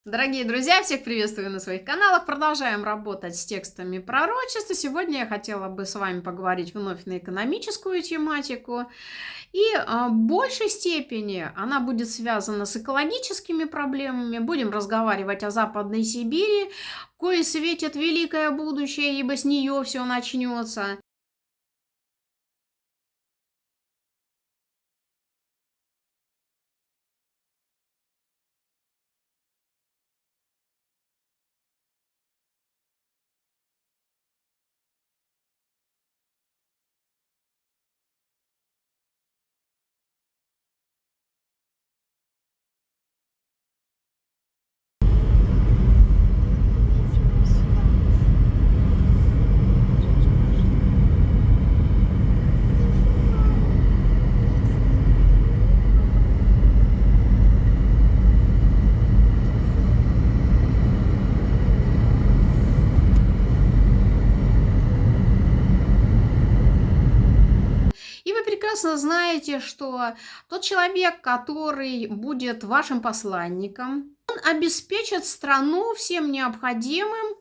Дорогие друзья, всех приветствую на своих каналах. Продолжаем работать с текстами пророчества. Сегодня я хотела бы с вами поговорить вновь на экономическую тематику. И в большей степени она будет связана с экологическими проблемами. Будем разговаривать о Западной Сибири, кое светит великое будущее, ибо с нее все начнется. И вы прекрасно знаете, что тот человек, который будет вашим посланником, он обеспечит страну всем необходимым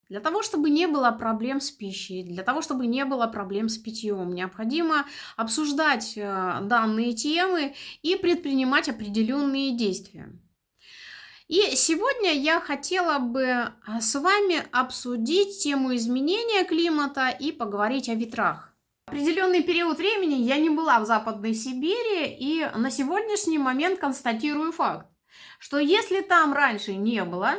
для того, чтобы не было проблем с пищей, для того, чтобы не было проблем с питьем. Необходимо обсуждать данные темы и предпринимать определенные действия. И сегодня я хотела бы с вами обсудить тему изменения климата и поговорить о ветрах. В определенный период времени я не была в Западной Сибири, и на сегодняшний момент констатирую факт, что если там раньше не было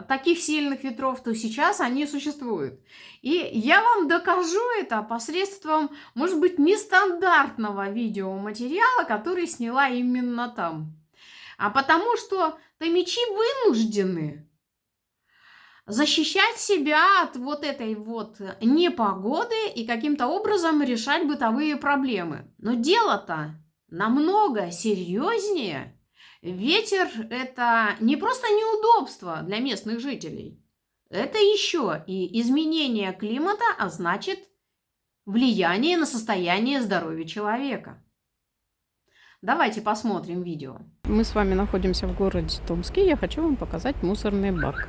таких сильных ветров, то сейчас они существуют. И я вам докажу это посредством, может быть, нестандартного видеоматериала, который сняла именно там. А потому что томичи вынуждены защищать себя от вот этой вот непогоды и каким-то образом решать бытовые проблемы. Но дело-то намного серьезнее. Ветер – это не просто неудобство для местных жителей. Это еще и изменение климата, а значит влияние на состояние здоровья человека. Давайте посмотрим видео. Мы с вами находимся в городе Томске. Я хочу вам показать мусорный бак.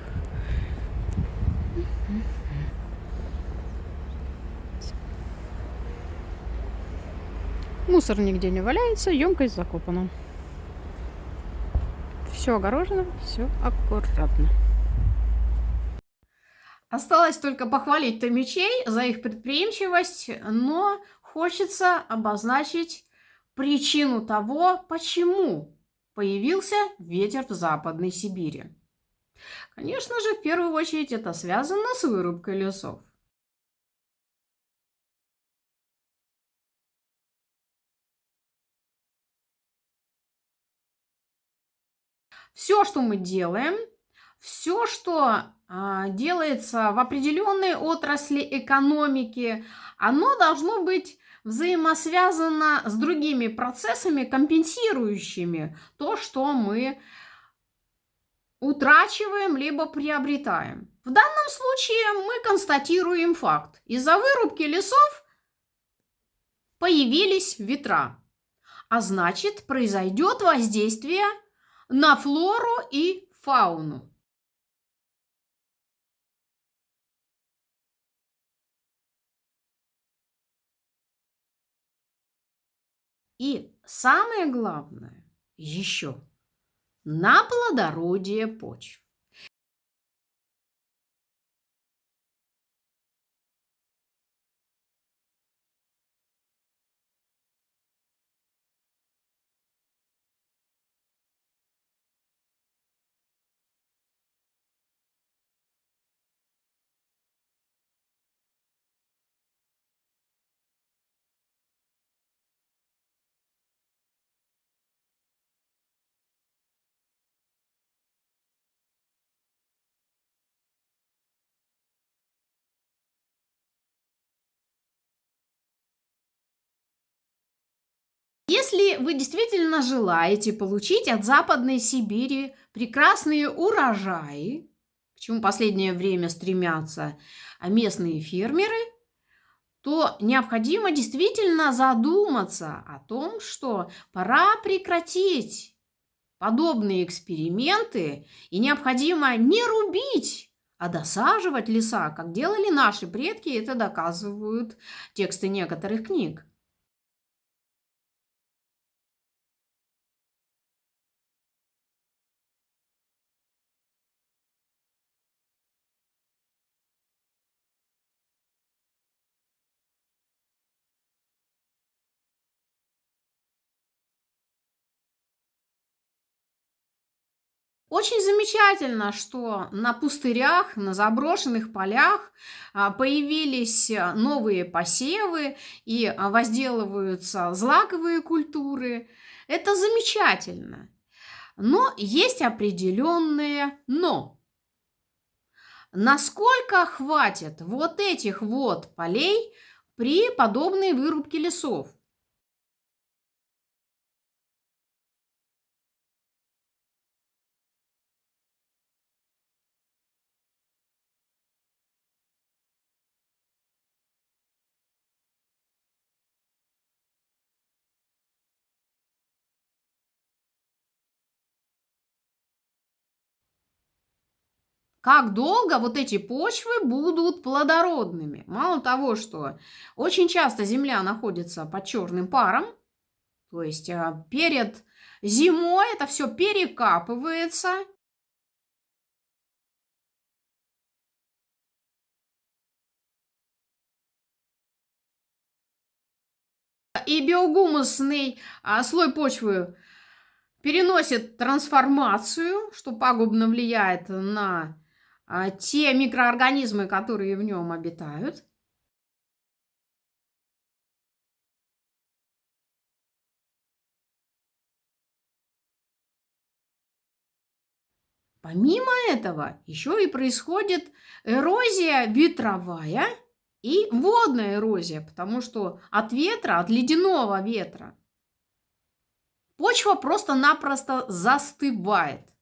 Мусор нигде не валяется, емкость закопана. Все огорожено, все аккуратно. Осталось только похвалить томичей за их предприимчивость, но хочется обозначить причину того, почему появился ветер в Западной Сибири. Конечно же, в первую очередь это связано с вырубкой лесов. Все, что мы делаем, все, что делается в определенной отрасли экономики, оно должно быть взаимосвязано с другими процессами, компенсирующими то, что мы утрачиваем либо приобретаем. В данном случае мы констатируем факт. Из-за вырубки лесов появились ветра, а значит, произойдет воздействие на флору и фауну. И самое главное еще на плодородие почв. Если вы действительно желаете получить от Западной Сибири прекрасные урожаи, к чему в последнее время стремятся местные фермеры, то необходимо действительно задуматься о том, что пора прекратить подобные эксперименты, и необходимо не рубить, а досаживать леса, как делали наши предки, это доказывают тексты некоторых книг. Очень замечательно, что на пустырях, на заброшенных полях появились новые посевы и возделываются злаковые культуры. Это замечательно. Но есть определенные но. Насколько хватит вот этих вот полей при подобной вырубке лесов? Как долго вот эти почвы будут плодородными? Мало того, что очень часто земля находится под черным паром, то есть перед зимой это все перекапывается, и биогумусный слой почвы переносит трансформацию, что пагубно влияет на те микроорганизмы, которые в нем обитают. Помимо этого, еще и происходит эрозия ветровая и водная эрозия, потому что от ветра, от ледяного ветра, почва просто-напросто застывает.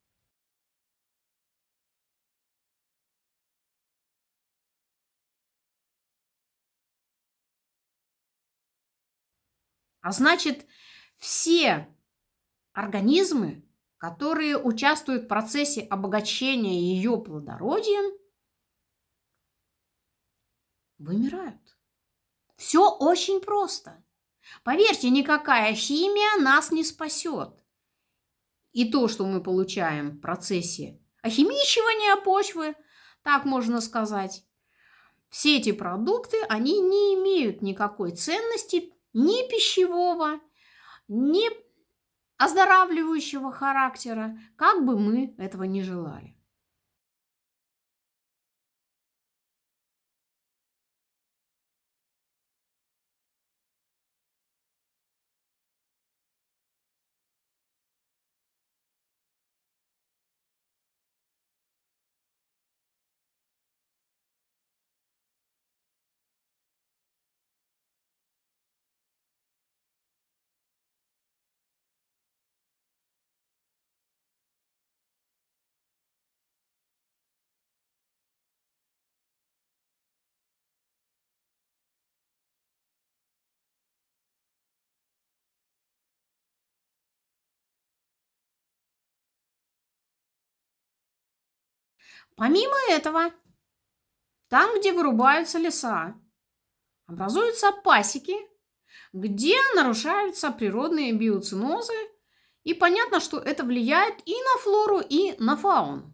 А значит, все организмы, которые участвуют в процессе обогащения ее плодородием, вымирают. Все очень просто. Поверьте, никакая химия нас не спасет. И то, что мы получаем в процессе охимичивания почвы, так можно сказать, все эти продукты, они не имеют никакой ценности ни пищевого, ни оздоравливающего характера, как бы мы этого ни желали. Помимо этого, там, где вырубаются леса, образуются пасеки, где нарушаются природные биоценозы, и понятно, что это влияет и на флору, и на фауну.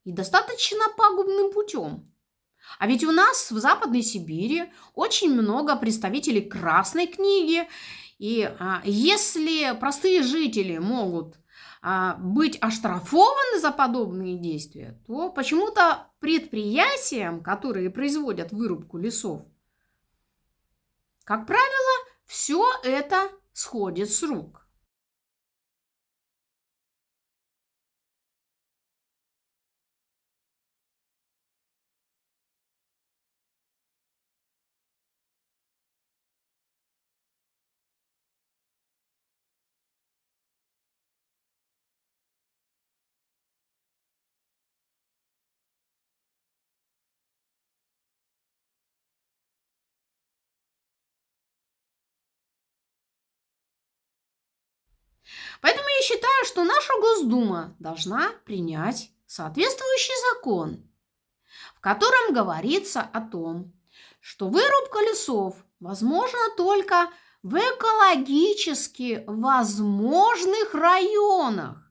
И достаточно пагубным путем. А ведь у нас в Западной Сибири очень много представителей Красной книги. И если простые жители могут быть оштрафованы за подобные действия, то почему-то предприятиям, которые производят вырубку лесов, как правило, все это сходит с рук. я считаю, что наша Госдума должна принять соответствующий закон, в котором говорится о том, что вырубка лесов возможна только в экологически возможных районах.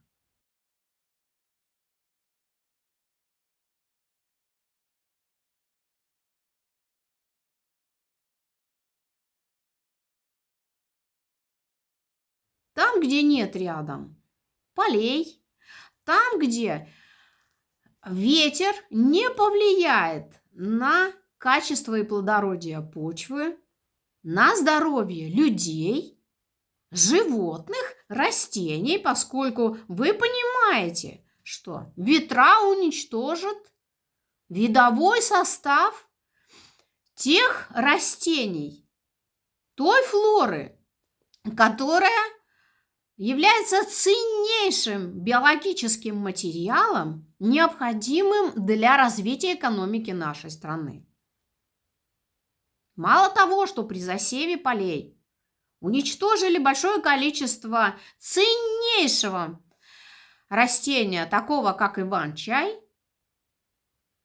Там, где нет рядом полей, там, где ветер не повлияет на качество и плодородие почвы, на здоровье людей, животных, растений, поскольку вы понимаете, что ветра уничтожат видовой состав тех растений, той флоры, которая является ценнейшим биологическим материалом, необходимым для развития экономики нашей страны. Мало того, что при засеве полей уничтожили большое количество ценнейшего растения, такого как иван-чай,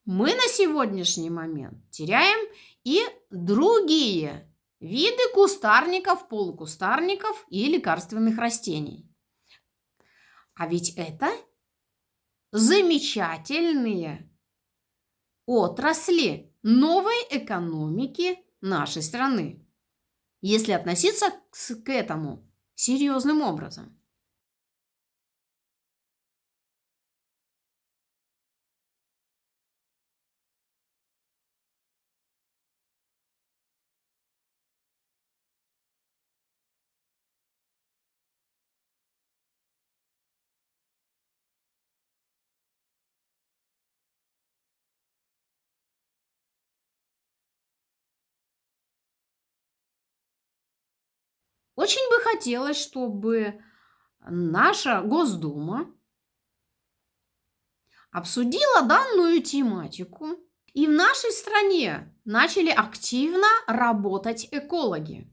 мы на сегодняшний момент теряем и другие виды кустарников, полукустарников и лекарственных растений. А ведь это замечательные отрасли новой экономики нашей страны, если относиться к этому серьезным образом. Очень бы хотелось, чтобы наша Госдума обсудила данную тематику, и в нашей стране начали активно работать экологи.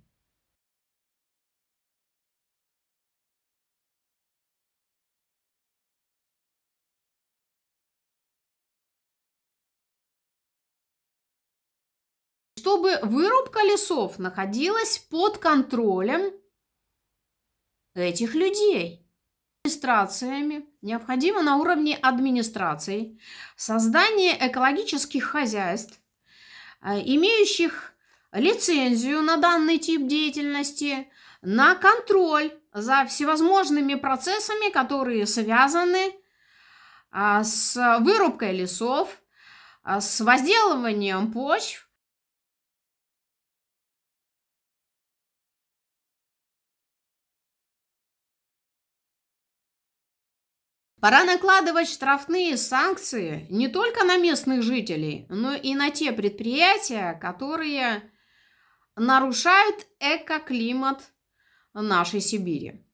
Чтобы вырубка лесов находилась под контролем этих людей. Администрациями необходимо на уровне администраций создание экологических хозяйств, имеющих лицензию на данный тип деятельности, на контроль за всевозможными процессами, которые связаны с вырубкой лесов, с возделыванием почв. Пора накладывать штрафные санкции не только на местных жителей, но и на те предприятия, которые нарушают экоклимат нашей Сибири.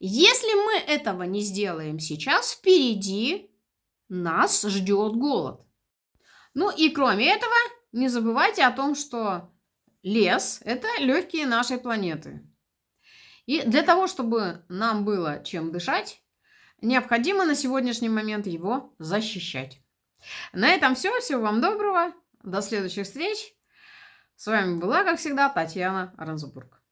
Если мы этого не сделаем сейчас, впереди нас ждет голод. Ну и кроме этого, не забывайте о том, что лес – это легкие нашей планеты. И для того, чтобы нам было чем дышать, необходимо на сегодняшний момент его защищать. На этом все. Всего вам доброго. До следующих встреч. С вами была, как всегда, Татьяна Ранзенбург.